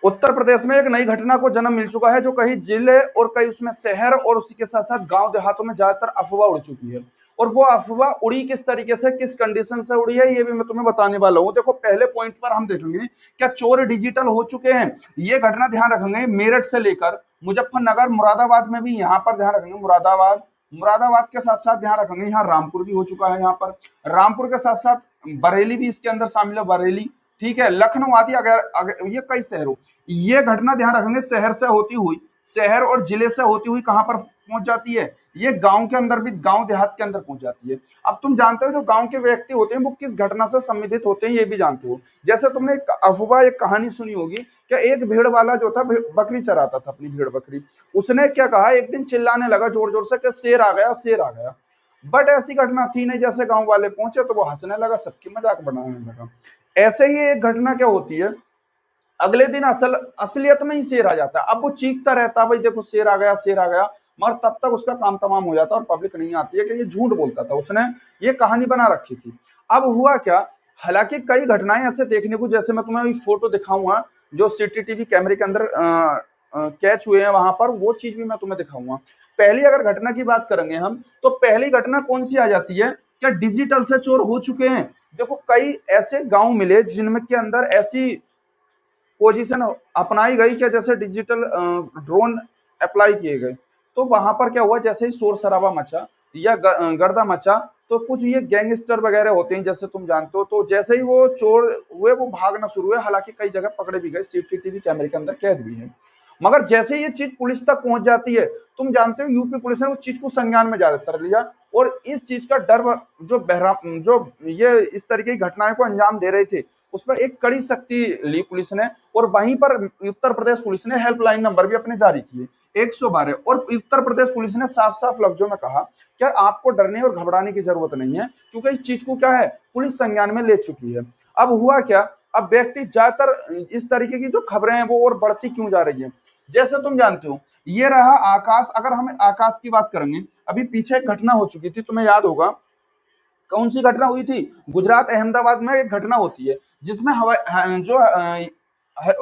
उत्तर प्रदेश में एक नई घटना को जन्म मिल चुका है, जो कई जिले और कई उसमें शहर और उसी के साथ साथ गांव देहातों में ज्यादातर अफवाह उड़ चुकी है। और वो अफवाह उड़ी किस तरीके से, किस कंडीशन से उड़ी है, ये भी मैं तुम्हें बताने वाला हूँ। देखो, पहले पॉइंट पर हम देखेंगे क्या चोर डिजिटल हो चुके हैं। ये घटना ध्यान रखेंगे मेरठ से लेकर मुजफ्फरनगर, मुरादाबाद में भी, यहाँ पर ध्यान रखेंगे मुरादाबाद, मुरादाबाद के साथ साथ ध्यान रखेंगे यहाँ रामपुर भी हो चुका है। यहाँ पर रामपुर के साथ साथ बरेली भी इसके अंदर शामिल है, बरेली, ठीक है, लखनऊ आदि, अगर ये कई शहरों, ये घटना ध्यान रखेंगे शहर से होती हुई, शहर और जिले से होती हुई कहां पर पहुंच जाती है, ये गांव के अंदर भी, गांव देहात के अंदर पहुंच जाती है। अब तुम जानते हो जो गांव के व्यक्ति होते हैं वो किस घटना से संबंधित होते हैं, ये भी जानते हो। जैसे तुमने एक अफवाह, एक कहानी सुनी होगी, क्या एक भेड़ वाला जो था, बकरी चराता था अपनी भेड़ बकरी, उसने क्या कहा, एक दिन चिल्लाने लगा जोर जोर से कि शेर आ गया, शेर आ गया। बट ऐसी घटना थी नहीं, जैसे गांव वाले पहुंचे तो वो हंसने लगा, सबकी मजाक बनाने लगा। ऐसे ही एक घटना क्या होती है, अगले दिन असलियत में ही शेर आ जाता है। अब वो चीखता रहता है, भाई देखो शेर आ गया, शेर आ गया, मगर तब तक उसका काम तमाम हो जाता है और पब्लिक नहीं आती है कि ये झूठ बोलता था, उसने ये कहानी बना रखी थी। अब हुआ क्या, हालांकि कई घटनाएं ऐसे देखने को, जैसे मैं तुम्हें अभी फोटो दिखाऊंगा जो सीसीटीवी कैमरे के अंदर कैच हुए हैं, वहां पर वो चीज भी मैं तुम्हें दिखाऊंगा। पहली अगर घटना की बात करेंगे हम, तो पहली घटना कौन सी आ जाती है, क्या डिजिटल से चोर हो चुके हैं। देखो, कई ऐसे गांव मिले जिनमें के अंदर ऐसी पोजीशन अपनाई गई, क्या जैसे डिजिटल ड्रोन अप्लाई किए गए, तो वहां पर क्या हुआ, जैसे ही शोर शराबा मचा या गर्दा मचा, तो कुछ ये गैंगस्टर वगैरह होते हैं जैसे तुम जानते हो, तो जैसे ही वो चोर हुए वो भागना शुरू हुए, हालांकि कई जगह पकड़े भी गए, सीसीटीवी कैमरे के अंदर कैद भी है। मगर जैसे ये चीज पुलिस तक पहुंच जाती है, तुम जानते हो यूपी पुलिस ने उस चीज को संज्ञान में ज्यादातर लिया, और इस चीज का डर, जो बहरा जो ये इस तरीके की घटनाएं को अंजाम दे रहे थे, उस पर एक कड़ी सख्ती ली पुलिस ने। और वहीं पर उत्तर प्रदेश पुलिस ने हेल्पलाइन नंबर भी अपने जारी किए, 112, और उत्तर प्रदेश पुलिस ने साफ साफ लफ्जों में कहा कि आपको डरने और घबराने की जरूरत नहीं है, क्योंकि इस चीज को क्या है, पुलिस संज्ञान में ले चुकी है। अब हुआ क्या, अब व्यक्ति ज्यादातर इस तरीके की जो खबरें हैं वो और बढ़ती क्यों जा रही है, जैसे तुम जानते हो, ये रहा आकाश। अगर हम आकाश की बात करेंगे, अभी पीछे एक घटना हो चुकी थी, तुम्हें याद होगा, कौन सी घटना हुई थी, गुजरात अहमदाबाद में एक घटना होती है जिसमें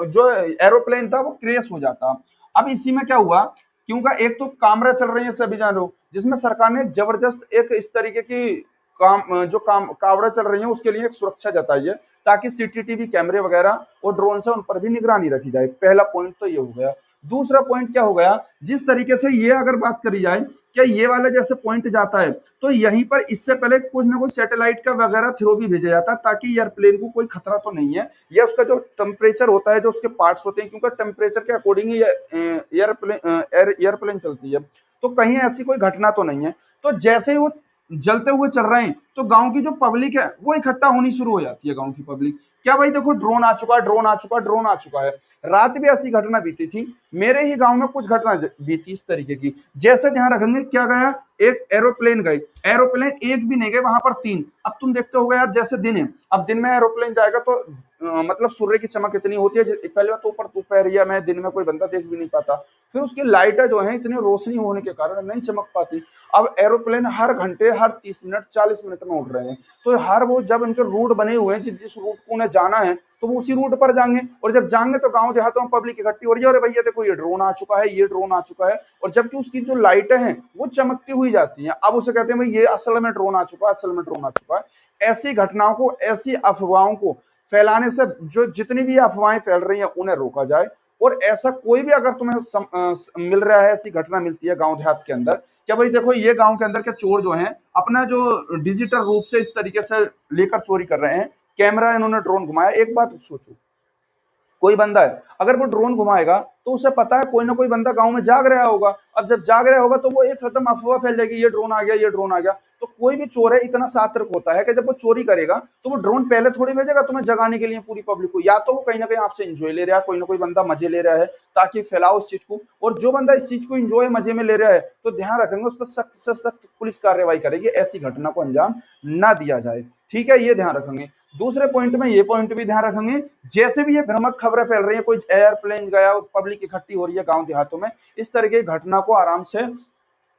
जो एरोप्लेन था वो क्रैश हो जाता। अब इसी में क्या हुआ, क्योंकि एक तो कैमरा चल रही है सभी जान लो, जिसमें सरकार ने जबरदस्त एक इस तरीके की कावड़ा चल रही है उसके लिए एक सुरक्षा जताई है, ताकि सीसीटीवी कैमरे वगैरह और ड्रोन से उन पर भी निगरानी रखी जाए। पहला पॉइंट तो ये हो गया। दूसरा पॉइंट क्या हो गया, जिस तरीके से ये अगर बात करी जाए, क्या ये वाला जैसे पॉइंट जाता है, तो यहीं पर इससे पहले कुछ ना कुछ सैटेलाइट का वगैरह थ्रो भी भेजा जाता है, ताकि एयरप्लेन को कोई खतरा तो नहीं है, या उसका जो टेम्परेचर होता है, जो उसके पार्ट्स होते हैं, क्योंकि टेम्परेचर के अकॉर्डिंग ही एयरप्लेन चलती है, तो कहीं ऐसी कोई घटना तो नहीं है। तो जैसे ही वो जलते हुए चल रहे हैं, तो गांव की जो पब्लिक है वो इकट्ठा होनी शुरू हो जाती है, गांव की पब्लिक, क्या भाई देखो ड्रोन आ चुका है, ड्रोन आ चुका है, ड्रोन आ चुका है। रात भी ऐसी घटना बीती थी, मेरे ही गांव में कुछ घटना बीती इस तरीके की। जैसे ध्यान रखेंगे, क्या गया, एक एरोप्लेन गई, एरोप्लेन एक भी नहीं गए, वहां पर तीन। अब तुम देखते हो यार, जैसे दिन है, अब दिन में एरोप्लेन जाएगा तो मतलब सूर्य की चमक इतनी होती है, पहले तो ऊपर दोपहरिया में दिन में कोई बंदा देख भी नहीं पाता, फिर उसकी लाइटें जो है इतनी रोशनी होने के कारण नहीं चमक पाती। अब एरोप्लेन हर घंटे, हर 30 मिनट, 40 मिनट में उड़ रहे हैं, तो हर वो जब इनके रूट बने हुए हैं, जिस रूट को उन्हें जाना है, तो वो उसी रूट पर जाएंगे, और जब जाएंगे तो गांव देहातों में पब्लिक इकट्ठी हो रही है, अरे भैया देखो ये ड्रोन आ चुका है, ये ड्रोन आ चुका है, और जबकि उसकी जो लाइटें हैं वो चमकती हुई जाती हैं। अब उसे कहते हैं भाई ये असल में ड्रोन आ चुका है, असल में ड्रोन आ चुका है। ऐसी घटनाओं को, ऐसी अफवाहों को फैलाने से, जो जितनी भी अफवाहें फैल रही हैं उन्हें रोका जाए। और ऐसा कोई भी अगर तुम्हें मिल रहा है, ऐसी घटना मिलती है गांव देहात के अंदर, क्या भाई देखो ये गांव के अंदर के चोर जो हैं अपना जो डिजिटल रूप से इस तरीके से लेकर चोरी कर रहे हैं, कैमरा इन्होंने ड्रोन घुमाया, एक बात सोचो, कोई बंदा है अगर वो ड्रोन घुमाएगा तो उसे पता है कोई ना कोई बंदा गांव में जाग रहा होगा। अब जब जाग रहा होगा तो वो एक खत्म अफवाह फैल जाएगी, ये ड्रोन आ गया, ये ड्रोन आ गया। तो कोई भी चोर है इतना सतर्क होता है कि जब वो चोरी करेगा तो वो ड्रोन पहले थोड़ी भेजेगा तुम्हें जगाने के लिए पूरी पब्लिक को, या तो वो कहीं ना कहीं आपसे एंजॉय ले रहा है, कोई ना कोई बंदा मजे ले रहा है ताकि फैलाओ उस चीज को। और जो बंदा इस चीज को एंजॉय मजे में ले रहा है तो ध्यान रखेंगे उस पर सख्त से सख्त पुलिस कार्रवाई करेगी, ऐसी घटना को अंजाम ना दिया जाए। ठीक है, ये ध्यान रखेंगे। दूसरे पॉइंट में ये पॉइंट भी ध्यान रखेंगे, जैसे भी ये भ्रामक खबरें फैल रही है, कोई एयरप्लेन गया, पब्लिक इकट्ठी हो रही है गांव देहातों में, इस तरह की घटना को आराम से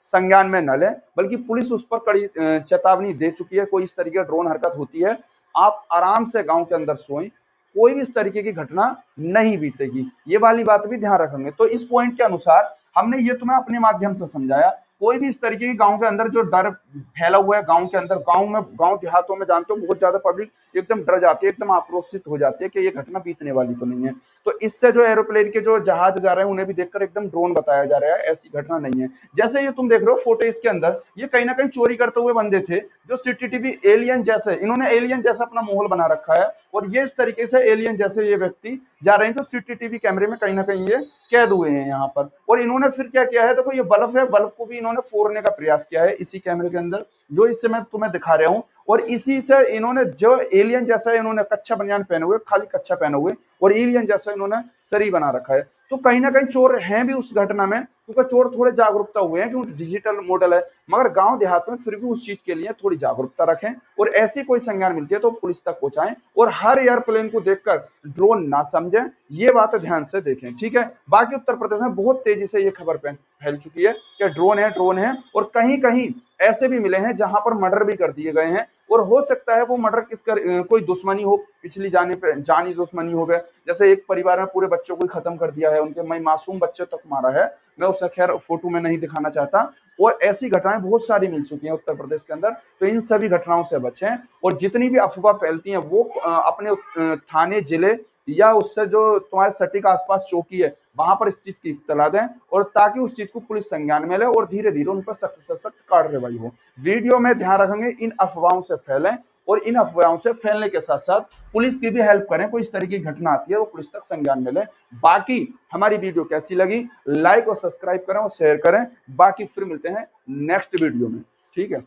संज्ञान में न लें, बल्कि पुलिस उस पर कड़ी चेतावनी दे चुकी है। कोई इस तरीके ड्रोन हरकत होती है, आप आराम से गांव के अंदर सोएं, कोई भी इस तरीके की घटना नहीं बीतेगी। ये वाली बात भी ध्यान रखेंगे। तो इस पॉइंट के अनुसार हमने ये तुम्हें अपने माध्यम से समझाया। कोई भी इस तरीके के गांव के अंदर जो डर फैला हुआ है गांव के अंदर, गांव देहातों में जानते हो बहुत ज्यादा पब्लिक एकदम डर जाती है, एकदम आक्रोशित हो जाती है कि ये घटना बीतने वाली तो नहीं है। तो इससे जो एरोप्लेन के जो जहाज जा रहे हैं उन्हें भी देखकर एकदम ड्रोन बताया जा रहा है, ऐसी घटना नहीं है। जैसे ये तुम देख रहे हो फोटो, इसके अंदर ये कहीं ना कहीं चोरी करते हुए बंदे थे जो सीसीटीवी एलियन जैसे, इन्होंने एलियन जैसा अपना माहौल बना रखा है और ये इस तरीके से एलियन जैसे ये व्यक्ति जा रहे हैं तो सीसीटीवी कैमरे में कहीं ना कहीं ये कैद हुए हैं यहाँ पर। और इन्होंने फिर क्या किया है, देखो ये बल्ब है, बल्ब को भी इन्होंने फोड़ने का प्रयास किया है इसी कैमरे के अंदर, जो इससे मैं तुम्हें दिखा रहा हूँ। और इसी से इन्होंने जो एलियन जैसा इन्होंने कच्चा बनियान पहने हुए, खाली कच्चा पहने हुए और एलियन जैसा इन्होंने शरीर बना रखा है। तो कहीं ना कहीं चोर हैं भी उस घटना में, क्योंकि चोर थोड़े जागरूकता हुए हैं क्योंकि डिजिटल मॉडल है, मगर गांव देहात में फिर भी उस चीज के लिए थोड़ी जागरूकता रखें और ऐसी कोई संज्ञान मिलती है तो पुलिस तक पहुंचाएं और हर एयरप्लेन को देखकर ड्रोन ना समझें, ये बात ध्यान से देखें, ठीक है। बाकी उत्तर प्रदेश में बहुत तेजी से ये खबर फैल चुकी है कि ड्रोन है और कहीं कहीं ऐसे भी मिले हैं जहां पर मर्डर भी कर दिए गए हैं। और हो सकता है वो मर्डर कोई दुश्मनी हो, पिछली जानी दुश्मनी हो गए, जैसे एक परिवार में पूरे बच्चों को ही खत्म कर दिया है, उनके मासूम बच्चे तक मारा है, मैं उसे खैर फोटो में नहीं दिखाना चाहता। और ऐसी घटनाएं बहुत सारी मिल चुकी हैं उत्तर प्रदेश के अंदर, तो इन सभी घटनाओं से बचें और जितनी भी अफवाह फैलती हैं वो अपने थाने जिले या उससे जो तुम्हारे सटीक आसपास चौकी है वहां पर इस चीज की इत्तला दें और ताकि उस चीज को पुलिस संज्ञान में ले और धीरे धीरे उन पर सख्त से सख्त कार्रवाई हो। वीडियो में ध्यान रखेंगे इन अफवाहों से फैलें और इन अफवाहों से फैलने के साथ साथ पुलिस की भी हेल्प करें, कोई इस तरह की घटना आती है वो पुलिस तक संज्ञान में ले। बाकी हमारी वीडियो कैसी लगी लाइक और सब्सक्राइब करें और शेयर करें। बाकी फिर मिलते हैं नेक्स्ट वीडियो में, ठीक है।